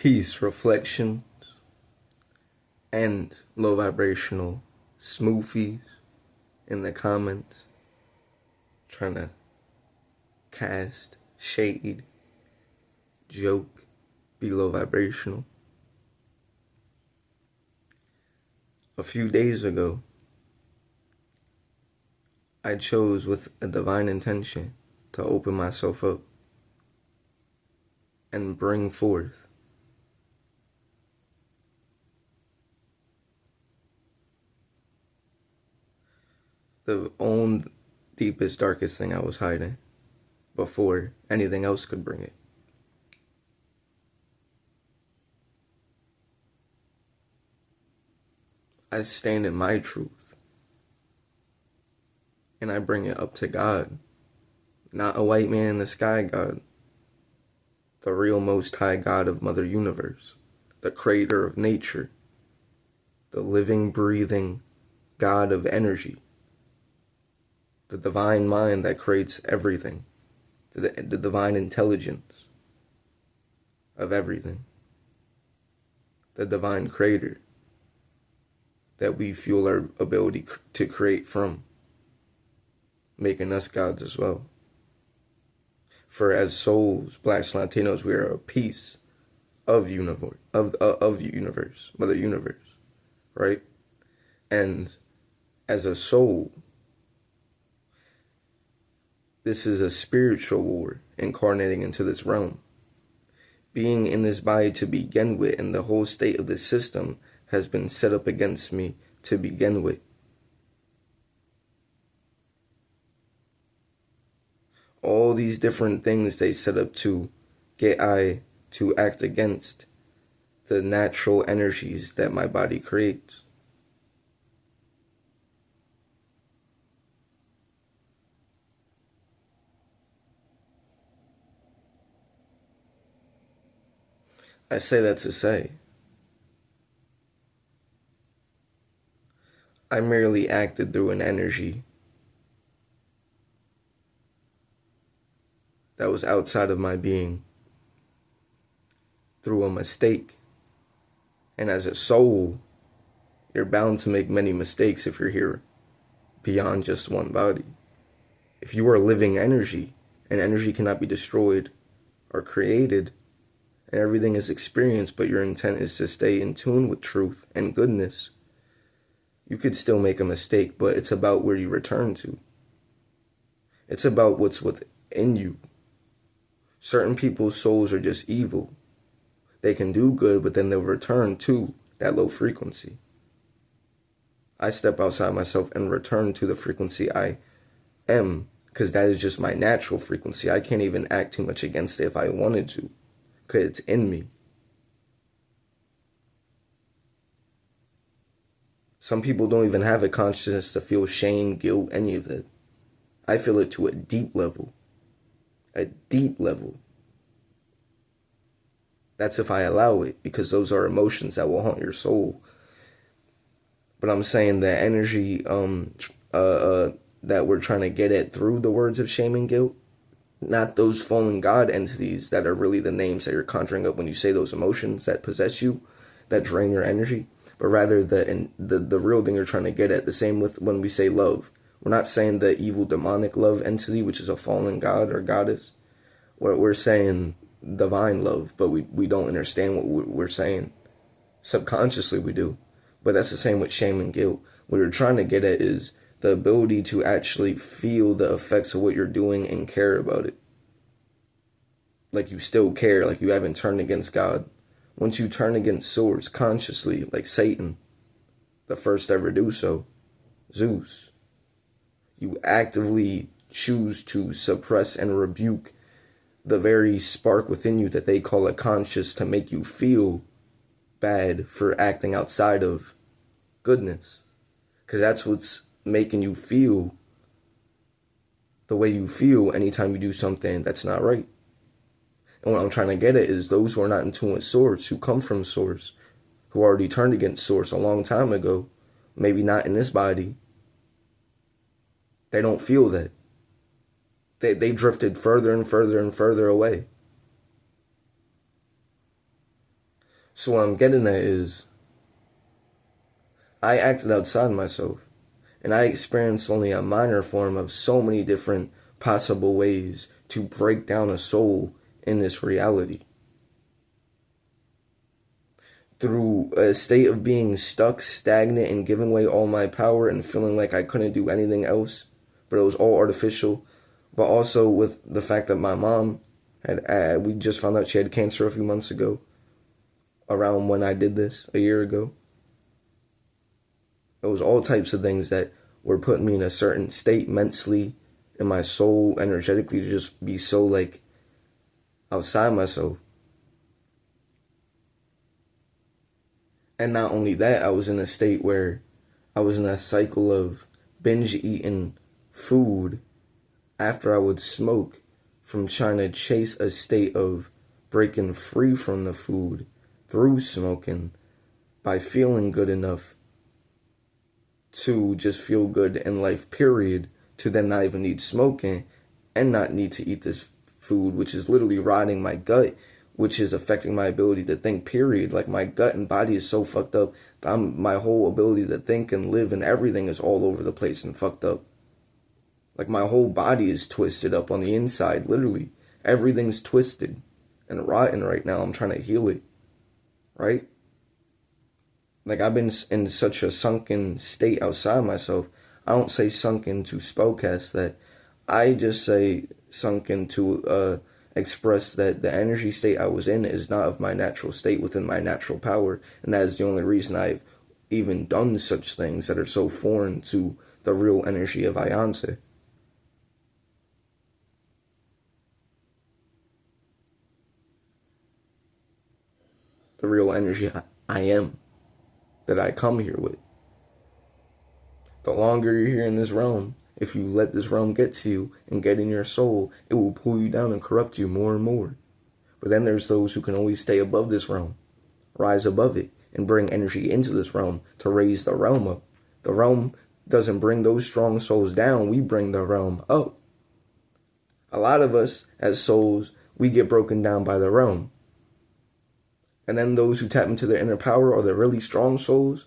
peace reflections and low vibrational smoothies in the comments trying to cast shade, joke, be low vibrational. A few days ago, I chose with a divine intention to open myself up and bring forth the own deepest, darkest thing I was hiding before anything else could bring it. I stand in my truth and I bring it up to God, not a white man in the sky God, the real most high God of Mother Universe, the creator of nature, the living, breathing God of energy, the divine mind that creates everything, the divine intelligence of everything, the divine creator that we fuel our ability to create from, making us gods as well. For as souls, Blacks, Latinos, we are a piece of universe, Mother Universe, right? And as a soul, this is a spiritual war incarnating into this realm. Being in this body to begin with, and the whole state of the system has been set up against me to begin with. All these different things they set up to get I to act against the natural energies that my body creates. I say that to say, I merely acted through an energy that was outside of my being, through a mistake. And as a soul, you're bound to make many mistakes if you're here beyond just one body. If you are living energy, and energy cannot be destroyed or created, and everything is experienced, but your intent is to stay in tune with truth and goodness, you could still make a mistake, but it's about where you return to. It's about what's within you. Certain people's souls are just evil. They can do good, but then they'll return to that low frequency. I step outside myself and return to the frequency I am, because that is just my natural frequency. I can't even act too much against it if I wanted to, because it's in me. Some people don't even have a consciousness to feel shame, guilt, any of that. I feel it to a deep level. A deep level. That's if I allow it, because those are emotions that will haunt your soul. But I'm saying the energy that we're trying to get at through the words of shame and guilt, not those fallen god entities that are really the names that you're conjuring up when you say those emotions that possess you, that drain your energy, but rather the real thing you're trying to get at. The same with when we say love. We're not saying the evil demonic love entity, which is a fallen god or goddess. We're saying divine love, but we don't understand what we're saying. Subconsciously we do. But that's the same with shame and guilt. What you're trying to get at is the ability to actually feel the effects of what you're doing and care about it. Like you still care, like you haven't turned against God. Once you turn against Source consciously, like Satan, the first to ever do so, Zeus, you actively choose to suppress and rebuke the very spark within you that they call a conscious, to make you feel bad for acting outside of goodness. Because that's what's making you feel the way you feel anytime you do something that's not right. And what I'm trying to get at is those who are not in tune with Source, who come from Source, who already turned against Source a long time ago, maybe not in this body, they don't feel that. They drifted further and further and further away. So what I'm getting at is I acted outside myself, and I experienced only a minor form of so many different possible ways to break down a soul in this reality. Through a state of being stuck, stagnant, and giving away all my power and feeling like I couldn't do anything else, but it was all artificial. But also with the fact that my mom we just found out she had cancer a few months ago, around when I did this, a year ago. It was all types of things that were putting me in a certain state mentally, in my soul, energetically, to just be so like outside myself. And not only that, I was in a state where I was in a cycle of binge eating food after I would smoke, from trying to chase a state of breaking free from the food through smoking by feeling good enough to just feel good in life, period, to then not even need smoking and not need to eat this food, which is literally rotting my gut, which is affecting my ability to think, period. Like, my gut and body is so fucked up that my whole ability to think and live and everything is all over the place and fucked up. Like, my whole body is twisted up on the inside, literally. Everything's twisted and rotten right now. I'm trying to heal it, right? Like, I've been in such a sunken state outside myself. I don't say sunken to spellcast that. I just say sunken to express that the energy state I was in is not of my natural state within my natural power. And that is the only reason I've even done such things that are so foreign to the real energy of Ayante. The real energy I am, that I come here with. The longer you're here in this realm, if you let this realm get to you and get in your soul, it will pull you down and corrupt you more and more. But then there's those who can always stay above this realm, rise above it, and bring energy into this realm to raise the realm up. The realm doesn't bring those strong souls down, we bring the realm up. A lot of us, as souls, we get broken down by the realm. And then those who tap into their inner power are the really strong souls.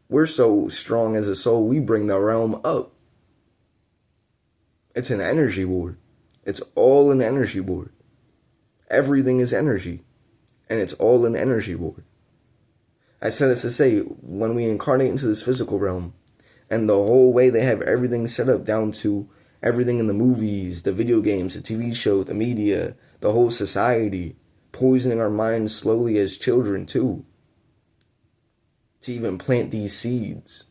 We're so strong as a soul, we bring the realm up. It's an energy war. It's all an energy war. Everything is energy. And it's all an energy war. I said this to say, when we incarnate into this physical realm, and the whole way they have everything set up down to everything in the movies, the video games, the TV show, the media, the whole society, poisoning our minds slowly as children too, to even plant these seeds.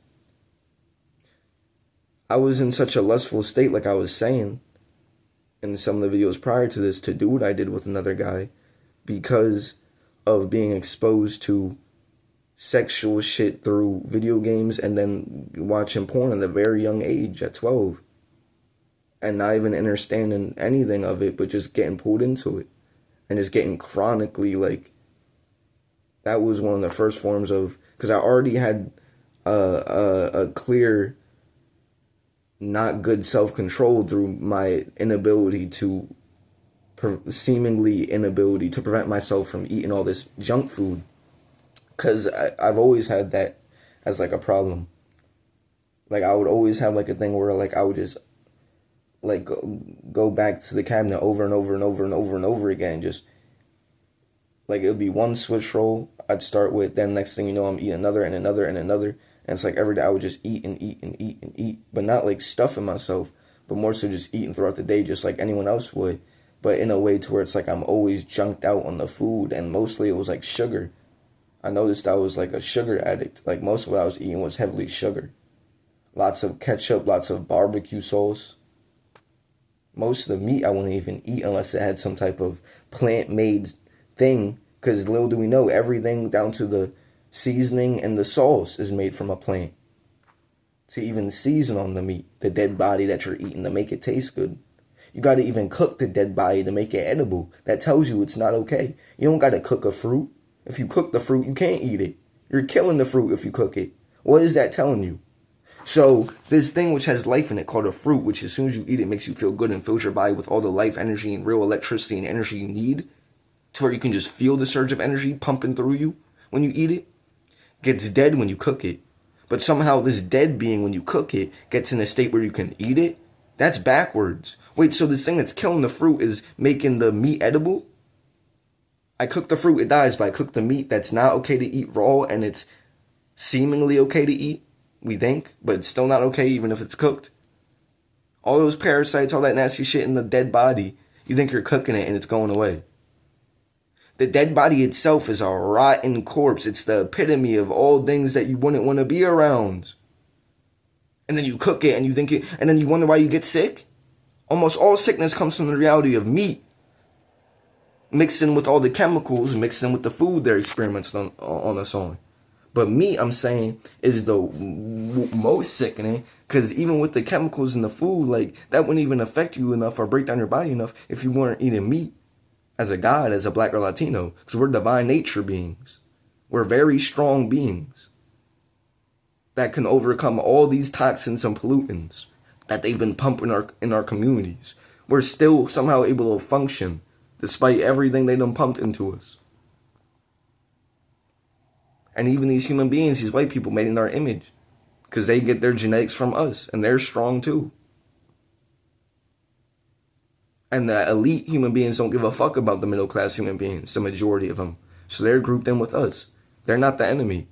I was in such a lustful state, like I was saying in some of the videos prior to this, to do what I did with another guy, because of being exposed to sexual shit through video games and then watching porn at a very young age, at 12, and not even understanding anything of it, but just getting pulled into it. And just getting chronically, like, that was one of the first forms of, because I already had a clear, not good self-control through my inability to, seemingly inability to prevent myself from eating all this junk food. Because I've always had that as, like, a problem. Like, I would always have, like, a thing where, like, I would just, like, go back to the cabinet over and over and over and over and over again. Just, like, it would be one Swiss roll I'd start with, then next thing you know, I'm eating another and another and another. And it's like every day I would just eat and eat and eat and eat. But not, like, stuffing myself, but more so just eating throughout the day, just like anyone else would. But in a way to where it's like I'm always junked out on the food. And mostly it was, like, sugar. I noticed I was, like, a sugar addict. Like, most of what I was eating was heavily sugar. Lots of ketchup, lots of barbecue sauce. Most of the meat I wouldn't even eat unless it had some type of plant-made thing. Because little do we know, everything down to the seasoning and the sauce is made from a plant. To even season on the meat, the dead body that you're eating, to make it taste good. You got to even cook the dead body to make it edible. That tells you it's not okay. You don't got to cook a fruit. If you cook the fruit, you can't eat it. You're killing the fruit if you cook it. What is that telling you? So this thing which has life in it called a fruit, which as soon as you eat it makes you feel good and fills your body with all the life, energy, and real electricity and energy you need, to where you can just feel the surge of energy pumping through you. when you eat it, gets dead when you cook it. But somehow this dead being, when you cook it, gets in a state where you can eat it? That's backwards. Wait, so this thing that's killing the fruit is making the meat edible? I cook the fruit, it dies, but I cook the meat that's not okay to eat raw, and it's seemingly okay to eat, we think, but it's still not okay even if it's cooked. All those parasites, all that nasty shit in the dead body, you think you're cooking it and it's going away. The dead body itself is a rotten corpse. It's the epitome of all things that you wouldn't want to be around. And then you cook it and you think it, and then you wonder why you get sick? Almost all sickness comes from the reality of meat mixed in with all the chemicals, mixed in with the food they're experimenting on us on. But meat, I'm saying, is the most sickening, because even with the chemicals in the food, like, that wouldn't even affect you enough or break down your body enough if you weren't eating meat as a god, as a black or Latino, because we're divine nature beings. We're very strong beings that can overcome all these toxins and pollutants that they've been pumping in our communities. We're still somehow able to function despite everything they done pumped into us. And even these human beings, these white people made in our image, because they get their genetics from us, and they're strong too. And the elite human beings don't give a fuck about the middle class human beings, the majority of them. So they're grouped in with us. They're not the enemy.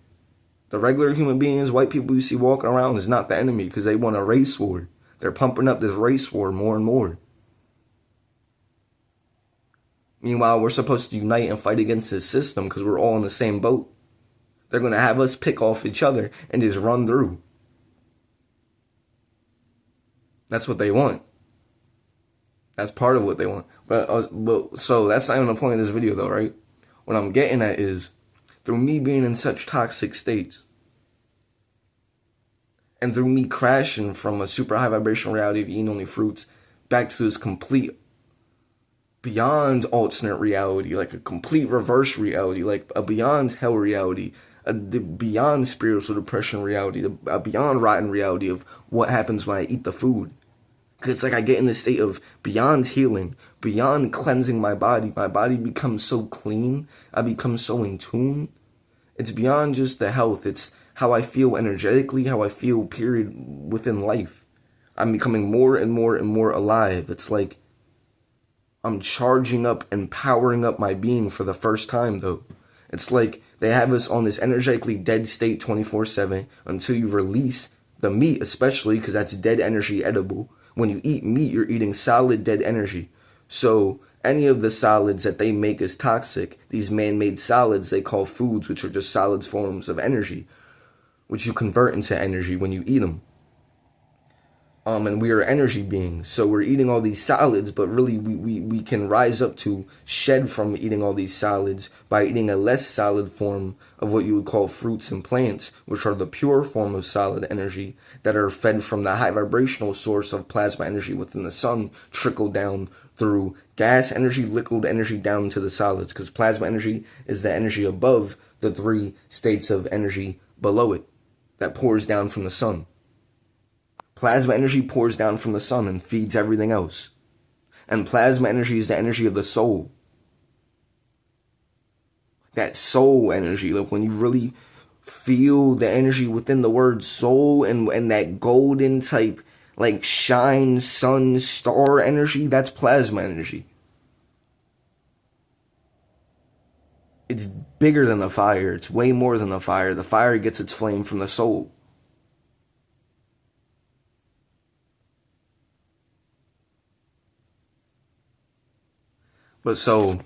The regular human beings, white people you see walking around, is not the enemy, because they want a race war. They're pumping up this race war more and more. Meanwhile, we're supposed to unite and fight against this system because we're all in the same boat. They're going to have us pick off each other and just run through. That's what they want. That's part of what they want. But so that's not even the point of this video though, right? What I'm getting at is, through me being in such toxic states, and through me crashing from a super high vibrational reality of eating only fruits back to this complete beyond alternate reality, like a complete reverse reality, like a beyond hell reality, the beyond spiritual depression reality, a beyond rotten reality of what happens when I eat the food. Because it's like I get in this state of beyond healing, beyond cleansing my body. My body becomes so clean. I become so in tune. It's beyond just the health. It's how I feel energetically, how I feel, period, within life. I'm becoming more and more and more alive. It's like I'm charging up and powering up my being for the first time, though. It's like they have us on this energetically dead state 24/7 until you release the meat, especially because that's dead energy edible. When you eat meat, you're eating solid dead energy. So any of the solids that they make is toxic. These man-made solids they call foods, which are just solids forms of energy, which you convert into energy when you eat them. And we are energy beings, so we're eating all these solids, but really we can rise up to shed from eating all these solids by eating a less solid form of what you would call fruits and plants, which are the pure form of solid energy that are fed from the high vibrational source of plasma energy within the sun, trickle down through gas energy, liquid energy down to the solids, because plasma energy is the energy above the 3 states of energy below it that pours down from the sun. Plasma energy pours down from the sun and feeds everything else. And plasma energy is the energy of the soul. That soul energy, like when you really feel the energy within the word soul and that golden type, like shine, sun, star energy, that's plasma energy. It's bigger than the fire. It's way more than the fire. The fire gets its flame from the soul. But so,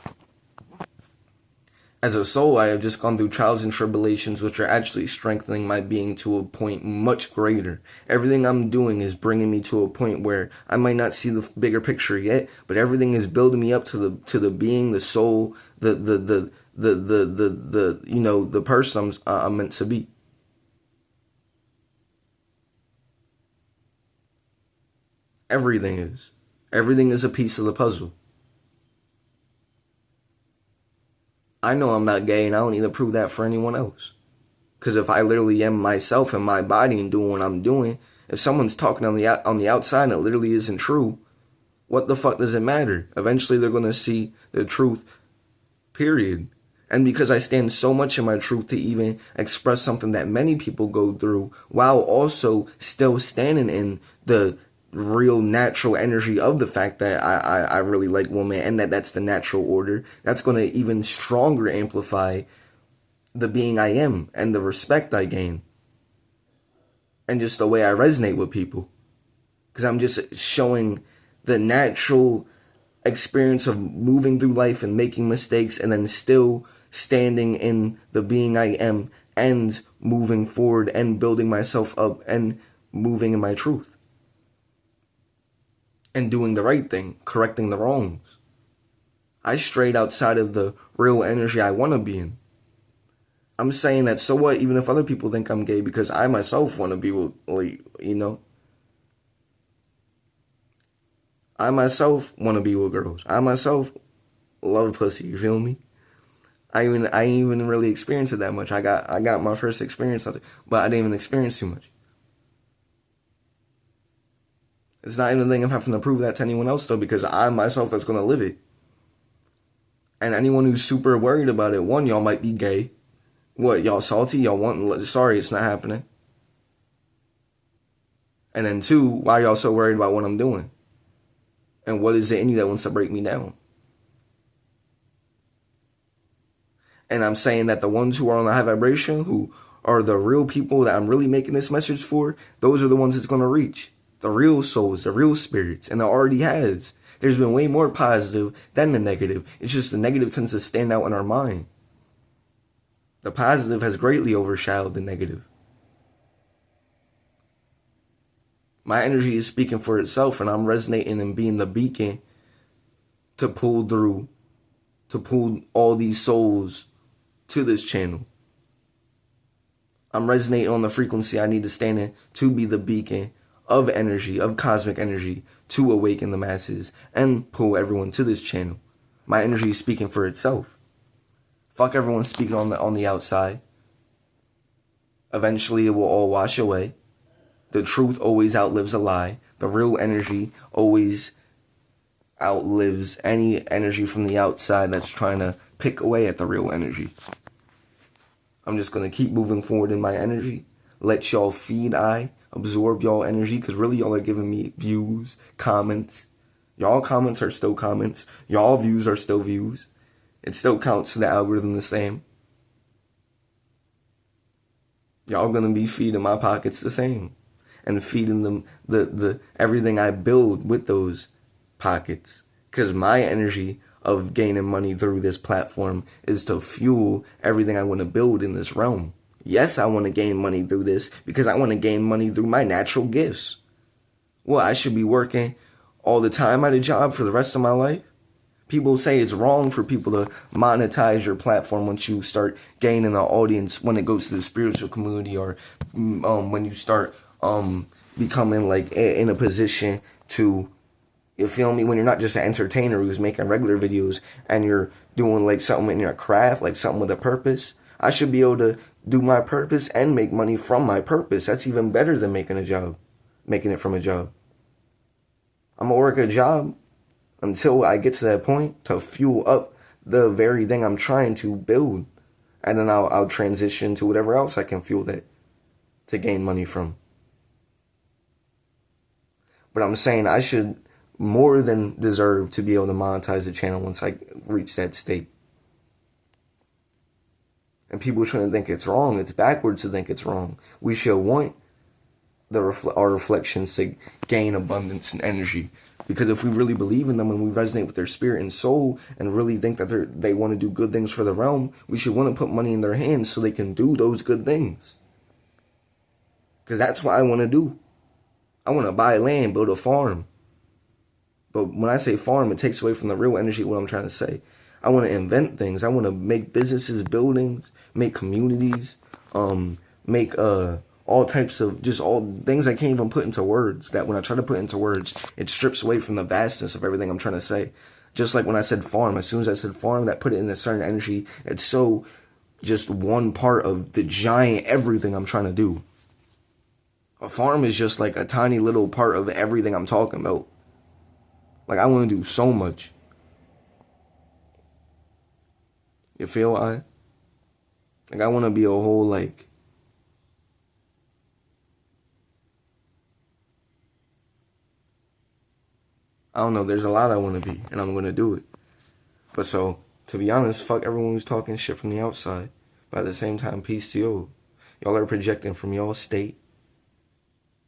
as a soul, I have just gone through trials and tribulations which are actually strengthening my being to a point much greater. Everything I'm doing is bringing me to a point where I might not see the bigger picture yet, but everything is building me up to the being, the soul, the you know, the person I'm meant to be. Everything is. Everything is a piece of the puzzle. I know I'm not gay, and I don't need to prove that for anyone else. Because if I literally am myself and my body and doing what I'm doing, if someone's talking on the outside and it literally isn't true, what the fuck does it matter? Eventually they're going to see the truth, period. And because I stand so much in my truth to even express something that many people go through while also still standing in the real natural energy of the fact that I really like women and that's the natural order, that's going to even stronger amplify the being I am and the respect I gain and just the way I resonate with people. Because I'm just showing the natural experience of moving through life and making mistakes and then still standing in the being I am and moving forward and building myself up and moving in my truth and doing the right thing, correcting the wrongs. I strayed outside of the real energy I want to be in. I'm saying that, so what, even if other people think I'm gay, because I myself want to be with, like, you know, I myself want to be with girls. I myself love pussy, you feel me? I ain't even really experienced it that much. I got my first experience of it, but I didn't even experience too much. It's not even a thing of having to prove that to anyone else, though, because I myself that's going to live it. And anyone who's super worried about it, one, y'all might be gay. What, y'all salty? Y'all want, sorry, it's not happening. And then two, why are y'all so worried about what I'm doing? And what is it in you that wants to break me down? And I'm saying that the ones who are on the high vibration, who are the real people that I'm really making this message for, those are the ones it's going to reach. The real souls, the real spirits, and it already has. There's been way more positive than the negative. It's just the negative tends to stand out in our mind. The positive has greatly overshadowed the negative. My energy is speaking for itself, and I'm resonating and being the beacon to pull through, to pull all these souls to this channel. I'm resonating on the frequency I need to stand in to be the beacon of energy, of cosmic energy, to awaken the masses and pull everyone to this channel. My energy is speaking for itself. Fuck everyone speaking on the outside. Eventually it will all wash away. The truth always outlives a lie. The real energy always outlives any energy from the outside that's trying to pick away at the real energy. I'm just going to keep moving forward in my energy. Let y'all absorb y'all energy, because really y'all are giving me views, comments. Y'all comments are still comments. Y'all views are still views. It still counts to the algorithm the same. Y'all gonna be feeding my pockets the same. And feeding them the everything I build with those pockets. Because my energy of gaining money through this platform is to fuel everything I want to build in this realm. Yes, I want to gain money through this because I want to gain money through my natural gifts. Well, I should be working all the time at a job for the rest of my life? People say it's wrong for people to monetize your platform once you start gaining an audience when it goes to the spiritual community, or when you start becoming like in a position to, you feel me, when you're not just an entertainer who's making regular videos and you're doing like something in your craft, like something with a purpose. I should be able to do my purpose and make money from my purpose. That's even better than making it from a job. I'm gonna work a job until I get to that point to fuel up the very thing I'm trying to build. And then I'll transition to whatever else I can fuel that to gain money from. But I'm saying I should more than deserve to be able to monetize the channel once I reach that state. And people trying to think it's wrong. It's backwards to think it's wrong. We should want our reflections to gain abundance and energy. Because if we really believe in them and we resonate with their spirit and soul and really think that they want to do good things for the realm, we should want to put money in their hands so they can do those good things. Because that's what I want to do. I want to buy land, build a farm. But when I say farm, it takes away from the real energy of what I'm trying to say. I want to invent things. I want to make businesses, buildings, make communities, make all types of just all things I can't even put into words, that when I try to put into words, it strips away from the vastness of everything I'm trying to say. Just like when I said farm, as soon as I said farm, that put it in a certain energy. It's so just one part of the giant everything I'm trying to do. A farm is just like a tiny little part of everything I'm talking about. Like, I want to do so much. You feel I? Like, I want to be a whole, like, I don't know, there's a lot I want to be, and I'm going to do it. But so, to be honest, fuck everyone who's talking shit from the outside. But at the same time, peace to y'all. Y'all are projecting from y'all state,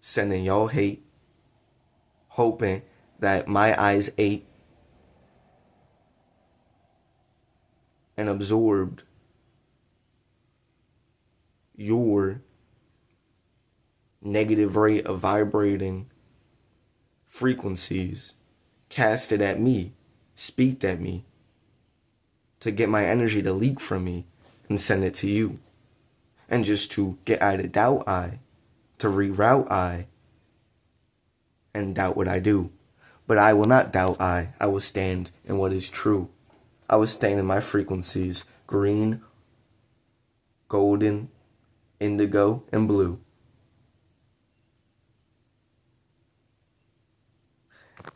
sending y'all hate, hoping that my eyes ate and absorbed your negative rate of vibrating frequencies casted at me, speaked at me, to get my energy to leak from me and send it to you. And just to get I to doubt I, to reroute I, and doubt what I do. But I will not doubt I will stand in what is true. I will stand in my frequencies, green, golden, indigo, and blue.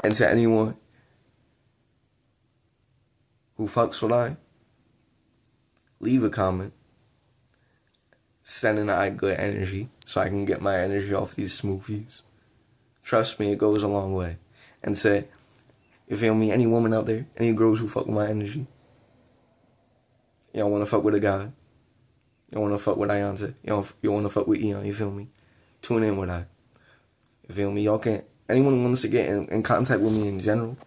And to anyone who fucks with I, leave a comment. Send in I good energy so I can get my energy off these smoothies. Trust me, it goes a long way. And say, you feel me, any woman out there, any girls who fuck with my energy, y'all want to fuck with a guy, y'all want to fuck with Ayante, you want to fuck with Eon, you feel me? Tune in with I. You feel me? Y'all can, anyone who wants to get in contact with me in general,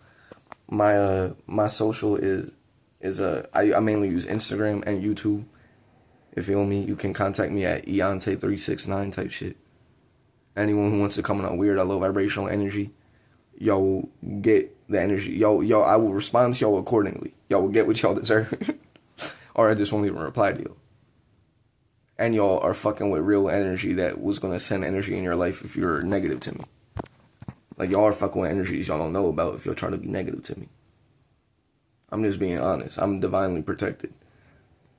my social is I mainly use Instagram and YouTube. You feel me? You can contact me at Eonte369 type shit. Anyone who wants to comment on weird or low vibrational energy, y'all will get the energy. Y'all, I will respond to y'all accordingly. Y'all will get what y'all deserve. Or I just won't even reply to you. And y'all are fucking with real energy that was gonna send energy in your life if you're negative to me. Like, y'all are fucking with energies y'all don't know about if you'll try to be negative to me. I'm just being honest. I'm divinely protected.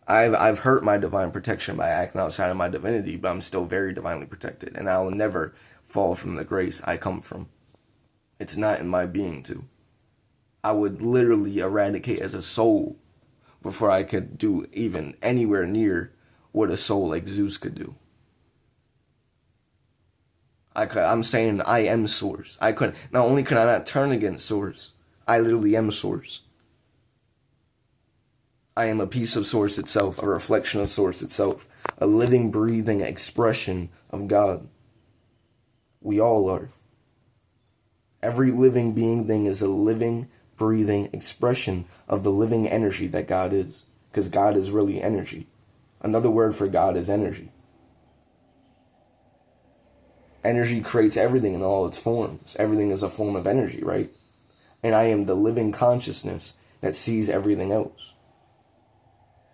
I've hurt my divine protection by acting outside of my divinity, but I'm still very divinely protected, and I will never fall from the grace I come from. It's not in my being to. I would literally eradicate as a soul before I could do even anywhere near what a soul like Zeus could do. I'm saying I am Source. Not only could I not turn against Source, I literally am Source. I am a piece of Source itself, a reflection of Source itself, a living, breathing expression of God. We all are. Every living being thing is a living, breathing expression of the living energy that God is, because God is really energy. Another word for God is energy. Energy creates everything in all its forms. Everything is a form of energy, right? And I am the living consciousness that sees everything else.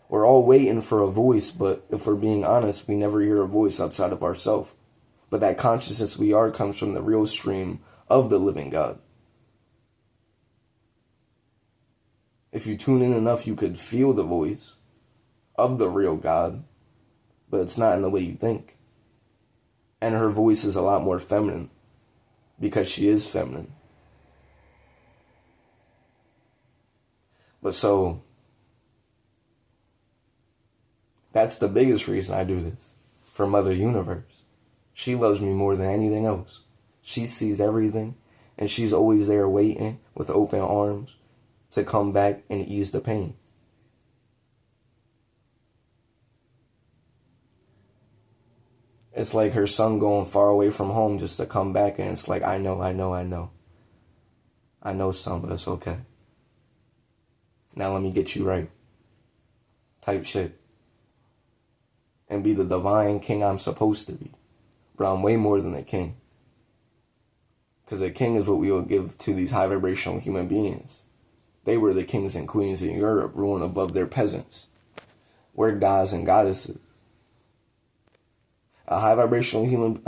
We're all waiting for a voice, but if we're being honest, we never hear a voice outside of ourselves. But that consciousness we are comes from the real stream of the living God. If you tune in enough, you could feel the voice of the real God, but it's not in the way you think. And her voice is a lot more feminine, because she is feminine. But so, that's the biggest reason I do this, for Mother Universe. She loves me more than anything else. She sees everything, and she's always there waiting with open arms to come back and ease the pain. It's like her son going far away from home just to come back, and it's like, I know. I know, son, but it's okay. Now let me get you right. Type shit. And be the divine king I'm supposed to be. But I'm way more than a king. Because a king is what we will give to these high vibrational human beings. They were the kings and queens in Europe, ruling above their peasants. We're gods and goddesses. A high vibrational human